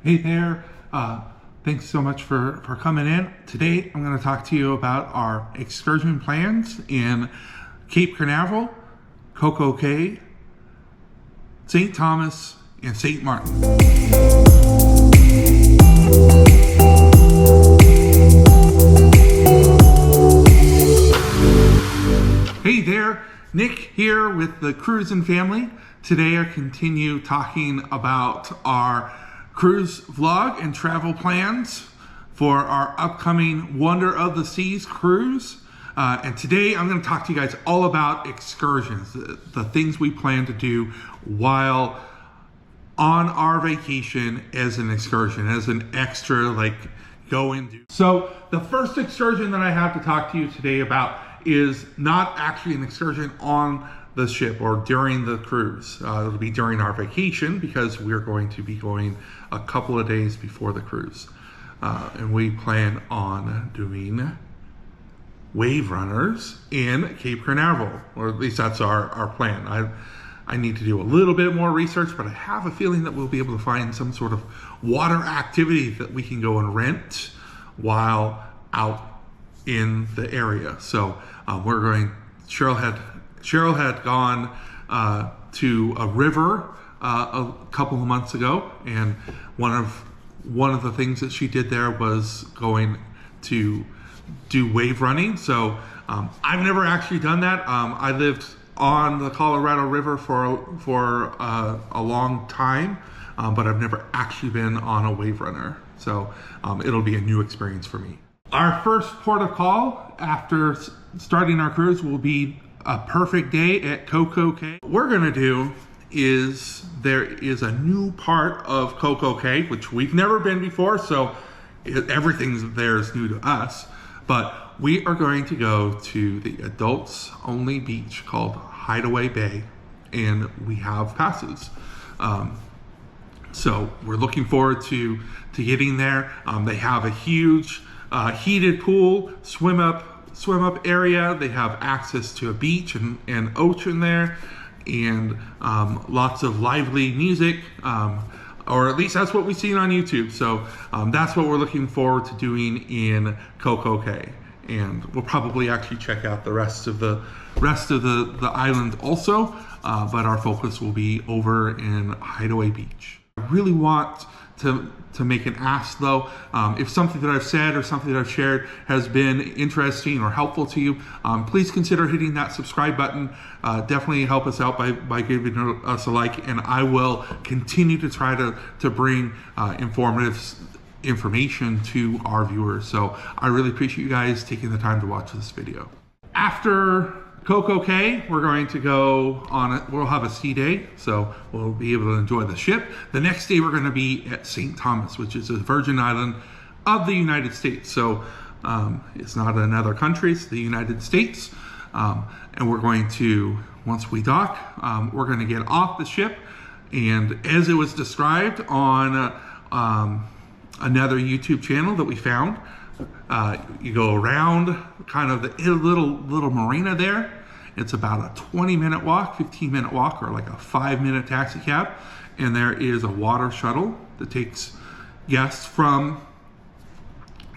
Hey there, thanks so much for coming in. Today I'm going to talk to you about our excursion plans in Cape Canaveral, Coco Cay, St. Thomas, and St. Martin. Hey there, Nick here with the Cruisin' Family. Today I continue talking about our cruise vlog and travel plans for our upcoming Wonder of the Seas cruise. And today I'm going to talk to you guys all about excursions, the things we plan to do while on our vacation as an excursion, as an extra, like go and do. So the first excursion that I have to talk to you today about is not actually an excursion on the ship or during the cruise. It'll be during our vacation because we're going to be going a couple of days before the cruise. And we plan on doing wave runners in Cape Canaveral, or at least that's our plan. I need to do a little bit more research, but I have a feeling that we'll be able to find some sort of water activity that we can go and rent while out in the area. So we're going, Cheryl had gone to a river a couple of months ago, and one of the things that she did there was going to do wave running. So I've never actually done that. I lived on the Colorado River for a long time, but I've never actually been on a wave runner. So it'll be a new experience for me. Our first port of call after starting our cruise will be a perfect day at Coco Cay. What we're gonna do is there is a new part of Coco Cay, which we've never been before, so everything there is new to us. But we are going to go to the adults only beach called Hideaway Bay, and we have passes. So we're looking forward to getting there. They have a huge heated pool, swim up area. They have access to a beach and ocean there, and lots of lively music, or at least that's what we've seen on YouTube. So that's what we're looking forward to doing in Coco Cay, and we'll probably actually check out the rest of the island also, but our focus will be over in Hideaway Beach. I really want to make an ask though. If something that I've said or something that I've shared has been interesting or helpful to you, please consider hitting that subscribe button. Definitely help us out by giving us a like, and I will continue to try to bring informative information to our viewers. So I really appreciate you guys taking the time to watch this video. After Coco Cay, we're going to go on we'll have a sea day, so we'll be able to enjoy the ship. The next day we're going to be at St. Thomas, which is a Virgin Island of the United States. So it's not another country, it's the United States. And we're going to, once we dock, we're going to get off the ship, and as it was described on another YouTube channel that we found, you go around kind of the little marina there. It's about a 20-minute walk, 15-minute walk, or like a 5-minute taxi cab. And there is a water shuttle that takes guests from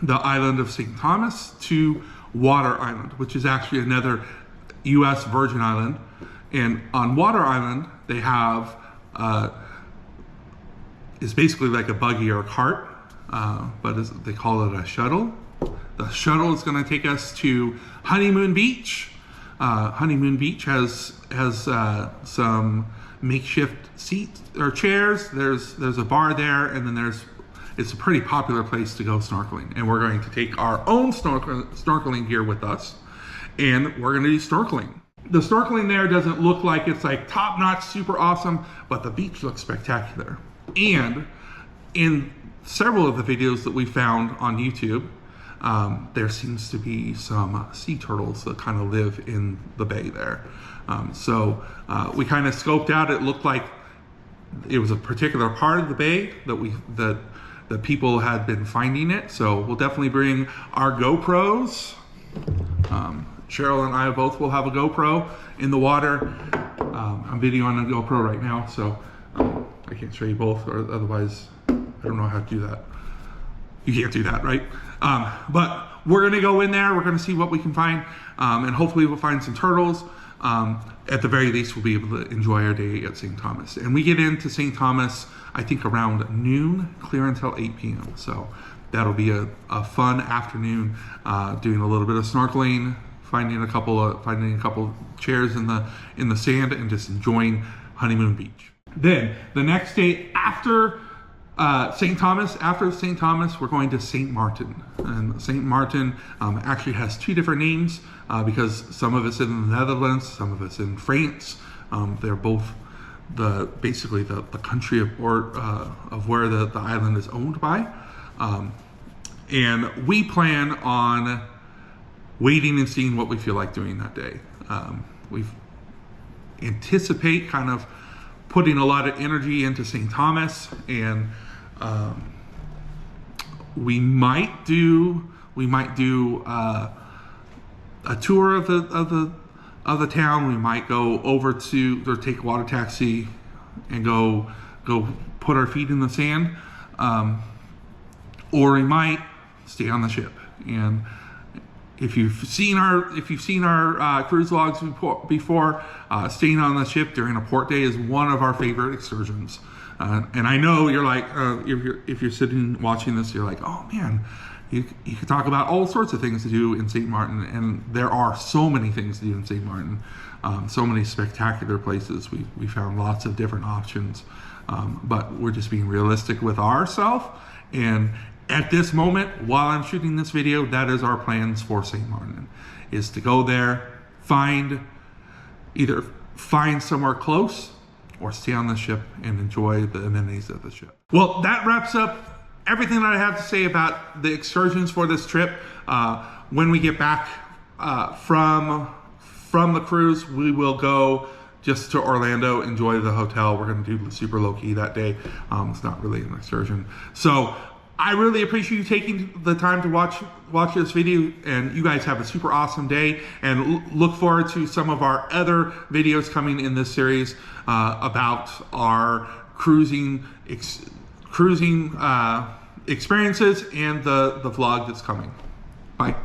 the island of St. Thomas to Water Island, which is actually another U.S. Virgin Island. And on Water Island, they have, it's basically like a buggy or a cart, but they call it a shuttle. The shuttle is going to take us to Honeymoon Beach. Honeymoon Beach has some makeshift seats or chairs. There's a bar there, and then it's a pretty popular place to go snorkeling. And we're going to take our own snorkeling gear with us, and we're going to do snorkeling. The snorkeling there doesn't look like it's like top-notch, super awesome, but the beach looks spectacular. And in several of the videos that we found on YouTube, there seems to be some sea turtles that kind of live in the bay there. So we kind of scoped out, it looked like it was a particular part of the bay that the people had been finding it. So we'll definitely bring our GoPros. Cheryl and I both will have a GoPro in the water. I'm videoing a GoPro right now, so I can't show you both, or otherwise I don't know how to do that. You can't do that, right? But we're gonna go in there, we're gonna see what we can find, and hopefully we'll find some turtles. At the very least, we'll be able to enjoy our day at St. Thomas. And we get into St. Thomas, I think around noon, clear until 8 p.m. So that'll be a fun afternoon, doing a little bit of snorkeling, finding a couple chairs in the sand, and just enjoying Honeymoon Beach. Then the next day after St. Thomas, we're going to St. Martin. And St. Martin actually has two different names because some of it's in the Netherlands, some of it's in France. They're both basically the country of where the island is owned by. And we plan on waiting and seeing what we feel like doing that day. We anticipate kind of putting a lot of energy into St. Thomas, and we might do a tour of the town. We might go over to, or take a water taxi and go put our feet in the sand, or we might stay on the ship. And if you've seen our cruise logs before, staying on the ship during a port day is one of our favorite excursions. And I know you're like, if you're sitting watching this, you're like, oh man, you could talk about all sorts of things to do in St. Martin, and there are so many things to do in St. Martin, so many spectacular places. We found lots of different options, but we're just being realistic with ourselves. And at this moment, while I'm shooting this video, that is our plans for St. Martin, is to go there, either find somewhere close or stay on the ship and enjoy the amenities of the ship. Well, that wraps up everything that I have to say about the excursions for this trip. When we get back from the cruise, we will go just to Orlando, enjoy the hotel. We're gonna do super low key that day. It's not really an excursion. So I really appreciate you taking the time to watch this video, and you guys have a super awesome day, and look forward to some of our other videos coming in this series about our cruising experiences and the vlog that's coming. Bye.